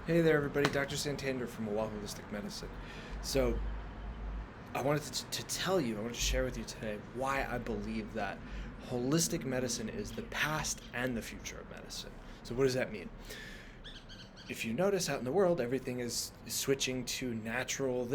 Hey there, everybody. Dr. Santander from Well Holistic Medicine. So, I wanted I wanted to share with you today why I believe that holistic medicine is the past and the future of medicine. So, what does that mean? If you notice out in the world, everything is switching to natural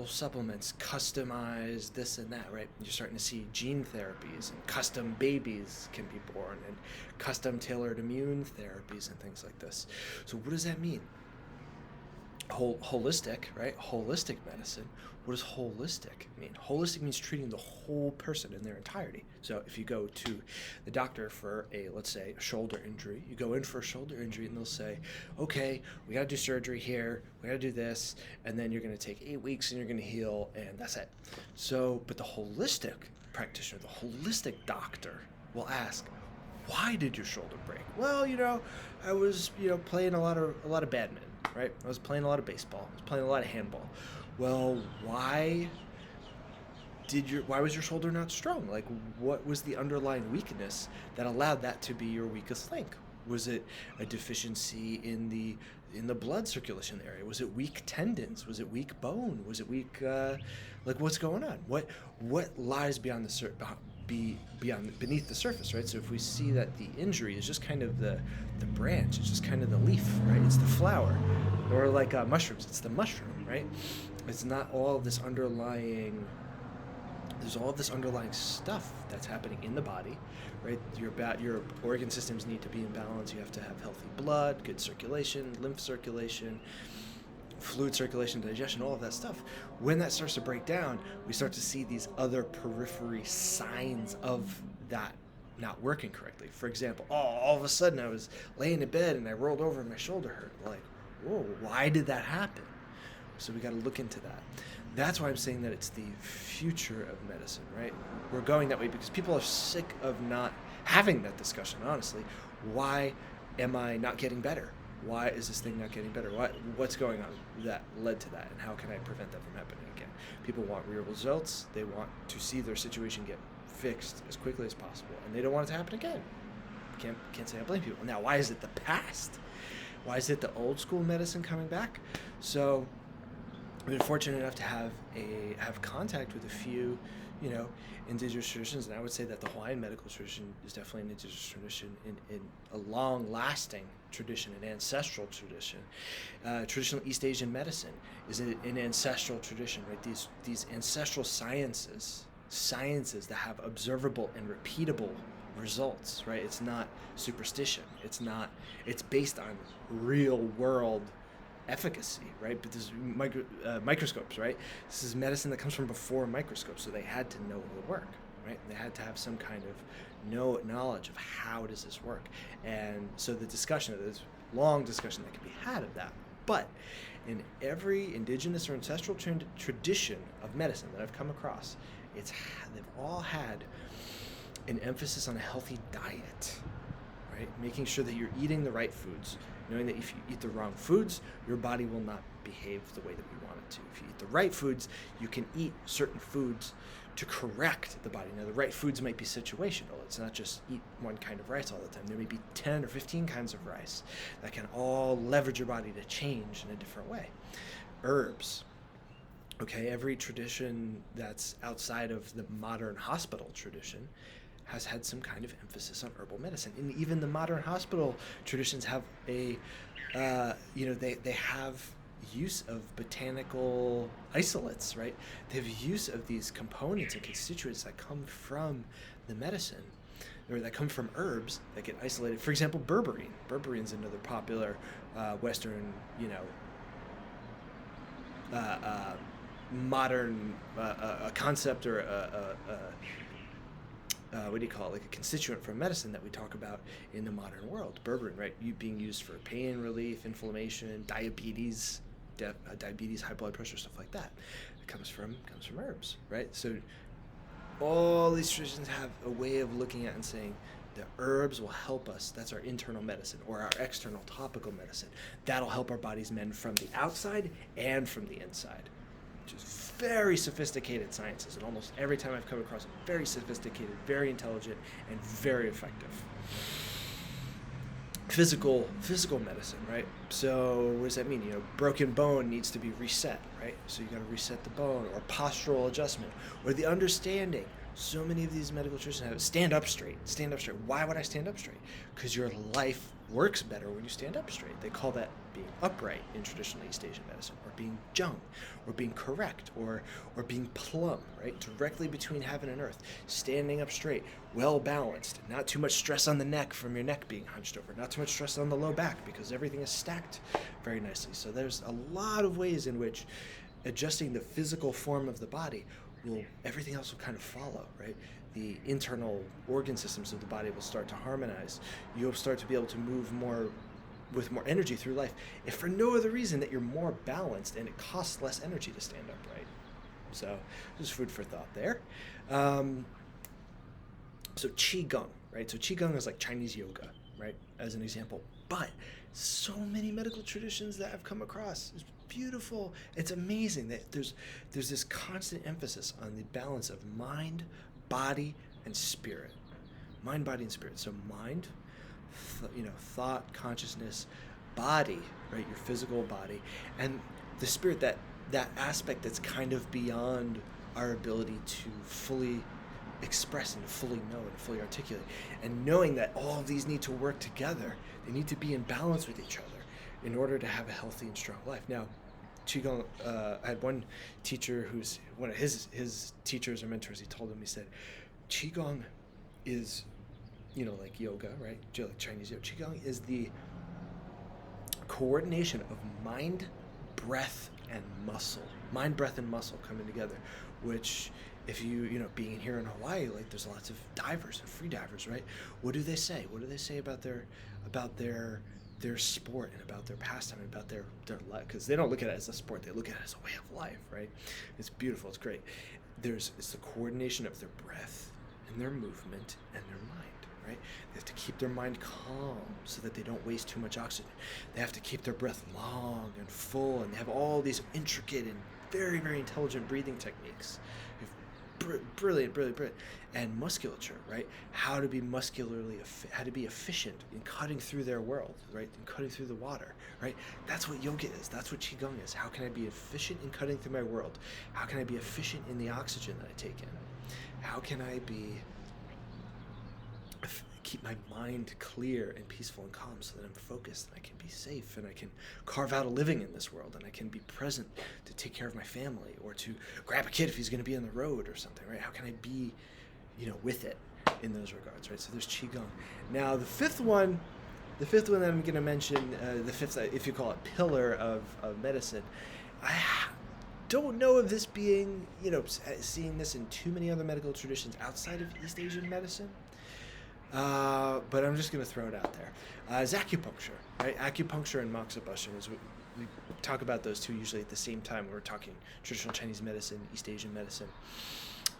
supplements, customized this and that, right? You're starting to see gene therapies and custom babies can be born and custom tailored immune therapies and things like this. So, what does that mean? Holistic, right? Holistic medicine. What does holistic mean? Holistic means treating the whole person in their entirety. So if you go to the doctor for let's say, a shoulder injury, you go in for a shoulder injury and they'll say, okay, we got to do surgery here, we got to do this, and then you're going to take 8 weeks and you're going to heal, and that's it. So, but the holistic practitioner, the holistic doctor will ask, why did your shoulder break? Well, I was, playing a lot of badminton, right? I was playing a lot of baseball. I was playing a lot of handball. Well, why was your shoulder not strong? Like, what was the underlying weakness that allowed that to be your weakest link? Was it a deficiency in the blood circulation area? Was it weak tendons? Was it weak bone? Was it weak like, what's going on? What lies beyond beneath the surface, right? So if we see that the injury is just kind of the branch, it's just kind of the leaf, right? It's the flower, or like mushrooms, it's the mushroom, right? It's not all of this underlying. There's all of this underlying stuff that's happening in the body, right? Your organ systems need to be in balance. You have to have healthy blood, good circulation, lymph circulation, fluid circulation, digestion, all of that stuff. When that starts to break down, we start to see these other periphery signs of that not working correctly. For example, all of a sudden I was laying in bed and I rolled over and my shoulder hurt. Like, whoa, why did that happen? So we got to look into that. That's why I'm saying that it's the future of medicine, right? We're going that way because people are sick of not having that discussion, honestly. Why am I not getting better? Why is this thing not getting better? What's going on that led to that, and how can I prevent that from happening again? People want real results. They want to see their situation get fixed as quickly as possible, and they don't want it to happen again. Can't say I blame people. Now, why is it the past? Why is it the old school medicine coming back? So I've been fortunate enough to have contact with a few, indigenous traditions, and I would say that the Hawaiian medical tradition is definitely an indigenous tradition, in a long-lasting tradition, an ancestral tradition. Traditional East Asian medicine is an ancestral tradition, right? These ancestral sciences that have observable and repeatable results, right? It's not superstition. It's based on real world efficacy, right? But this microscopes, right? This is medicine that comes from before microscopes, so they had to know it would work, right? They had to have some kind of knowledge of how does this work, and so there's long discussion that can be had of that. But in every indigenous or ancestral tradition of medicine that I've come across, they've all had an emphasis on a healthy diet, right? Making sure that you're eating the right foods, knowing that if you eat the wrong foods, your body will not behave the way that we want it to. If you eat the right foods, you can eat certain foods to correct the body. Now, the right foods might be situational. It's not just eat one kind of rice all the time. There may be 10 or 15 kinds of rice that can all leverage your body to change in a different way. Herbs. Okay, every tradition that's outside of the modern hospital tradition has had some kind of emphasis on herbal medicine. And even the modern hospital traditions have they have use of botanical isolates, right? They have use of these components and constituents that come from the medicine, or that come from herbs that get isolated. For example, berberine. Berberine is another popular Western, modern concept, or what do you call it, like a constituent from medicine that we talk about in the modern world. Berberine, right? Being used for pain relief, inflammation, diabetes, high blood pressure, stuff like that. It comes from herbs, right? So all these traditions have a way of looking at and saying the herbs will help us. That's our internal medicine, or our external topical medicine. That'll help our bodies mend from the outside and from the inside. Just very sophisticated sciences, and almost every time I've come across it, very sophisticated, very intelligent, and very effective. physical medicine, right? So what does that mean? Broken bone needs to be reset, right? So you got to reset the bone, or postural adjustment, or the understanding. So many of these medical traditions have stand up straight. Stand up straight. Why would I stand up straight? Because your life works better when you stand up straight. They call that being upright in traditional East Asian medicine, or being jung, or being correct, or being plumb, right? Directly between heaven and earth. Standing up straight, well balanced, not too much stress on the neck from your neck being hunched over, not too much stress on the low back because everything is stacked very nicely. So there's a lot of ways in which adjusting the physical form of the body everything else will kind of follow, right? The internal organ systems of the body will start to harmonize. You'll start to be able to move with more energy through life, if for no other reason that you're more balanced and it costs less energy to stand upright. So just food for thought there. So Qigong, right? So Qigong is like Chinese yoga, right? As an example. But so many medical traditions that I've come across. It's beautiful. It's amazing that there's this constant emphasis on the balance of mind, body, and spirit. Mind, body, and spirit. So mind, thought, consciousness, body, right? Your physical body, and the spirit, that aspect that's kind of beyond our ability to fully express and to fully know and fully articulate. And knowing that all of these need to work together, they need to be in balance with each other in order to have a healthy and strong life. Now, Qigong, I had one teacher who's one of his teachers or mentors, he said, Qigong is, like yoga, right? Like Chinese yoga. Qigong is the coordination of mind, breath, and muscle. Mind, breath, and muscle coming together, which if being here in Hawaii, like there's lots of divers and free divers, right? What do they say? What do they say about their sport and about their pastime and about their life? Because they don't look at it as a sport, they look at it as a way of life, right? It's beautiful, it's great. It's the coordination of their breath and their movement and their mind, right? They have to keep their mind calm so that they don't waste too much oxygen. They have to keep their breath long and full, and they have all these intricate and very, very intelligent breathing techniques. Brilliant. And musculature, right? How to be how to be efficient in cutting through their world, right? In cutting through the water, right? That's what yoga is. That's what Qigong is. How can I be efficient in cutting through my world? How can I be efficient in the oxygen that I take in? How can I keep my mind clear and peaceful and calm so that I'm focused and I can be safe and I can carve out a living in this world and I can be present to take care of my family or to grab a kid if he's going to be on the road or something, right? How can I be, with it in those regards, right? So there's Qigong. Now the fifth one that I'm going to mention, the fifth, if you call it, pillar of medicine, I don't know of this being, seeing this in too many other medical traditions outside of East Asian medicine. But I'm just going to throw it out there. Is acupuncture, right? Acupuncture and moxibustion is what we talk about those two usually at the same time when we're talking traditional Chinese medicine, East Asian medicine.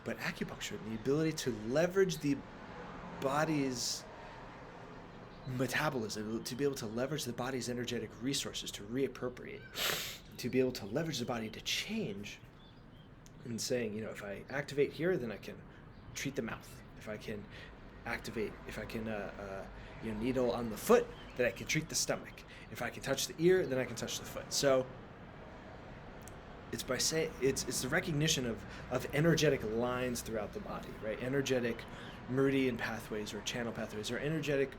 But acupuncture, the ability to leverage the body's metabolism, to be able to leverage the body's energetic resources to reappropriate, to be able to leverage the body to change, and saying, if I activate here, then I can treat the mouth. If I can needle on the foot, then I can treat the stomach. If I can touch the ear, then I can touch the foot. So it's the recognition of energetic lines throughout the body, right? Energetic meridian pathways or channel pathways or energetic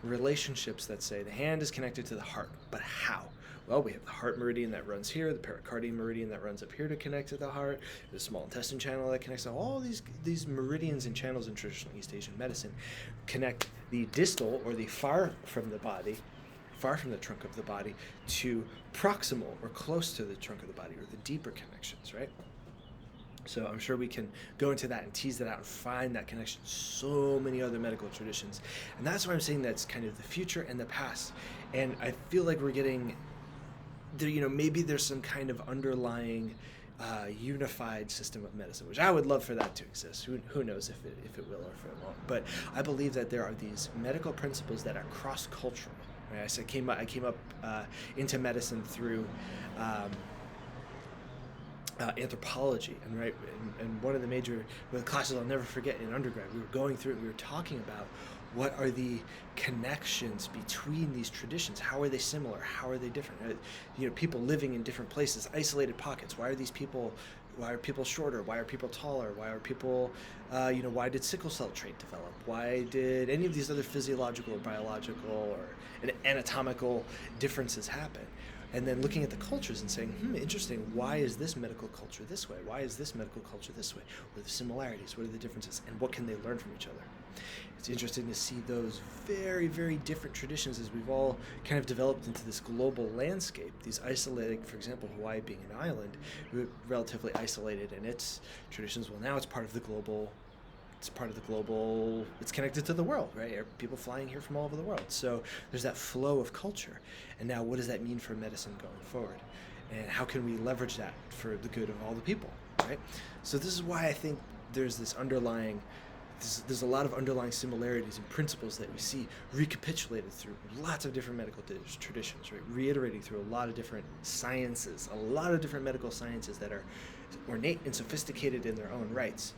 relationships that say the hand is connected to the heart. But how? Well, we have the heart meridian that runs here, the pericardium meridian that runs up here to connect to the heart, the small intestine channel that connects to all these meridians and channels in traditional East Asian medicine connect the distal or the far from the trunk of the body to proximal or close to the trunk of the body or the deeper connections, right? So I'm sure we can go into that and tease that out and find that connection. So many other medical traditions. And that's why I'm saying that's kind of the future and the past. And I feel like we're getting there, maybe there's some kind of underlying unified system of medicine, which I would love for that to exist. Who knows if it will or if it won't. But I believe that there are these medical principles that are cross-cultural. Right? I came up into medicine through anthropology, and one of the major classes I'll never forget in undergrad, we were going through it, we were talking about What are the connections between these traditions? How are they similar? How are they different? People living in different places, isolated pockets. Why are people shorter? Why are people taller? Why are people, why did sickle cell trait develop? Why did any of these other physiological or biological or anatomical differences happen? And then looking at the cultures and saying, interesting, why is this medical culture this way? Why is this medical culture this way? What are the similarities? What are the differences? And what can they learn from each other? It's interesting to see those very, very different traditions as we've all kind of developed into this global landscape. These isolated, for example, Hawaii being an island, relatively isolated in its traditions. Well, now it's part of the global. It's connected to the world, right? People flying here from all over the world. So there's that flow of culture. And now what does that mean for medicine going forward? And how can we leverage that for the good of all the people, right? So this is why I think there's a lot of underlying similarities and principles that we see recapitulated through lots of different medical traditions, right? Reiterating through a lot of different sciences, a lot of different medical sciences that are ornate and sophisticated in their own rights.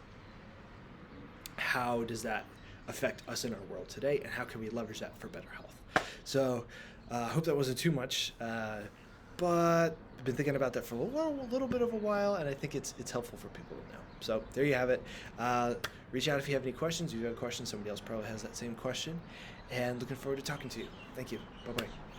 How does that affect us in our world today, and how can we leverage that for better health? So I hope that wasn't too much, but I've been thinking about that for a little bit of a while, and I think it's helpful for people to know. So there you have it. Reach out if you have any questions. If you have a question, somebody else probably has that same question, and looking forward to talking to you. Thank you. Bye-bye.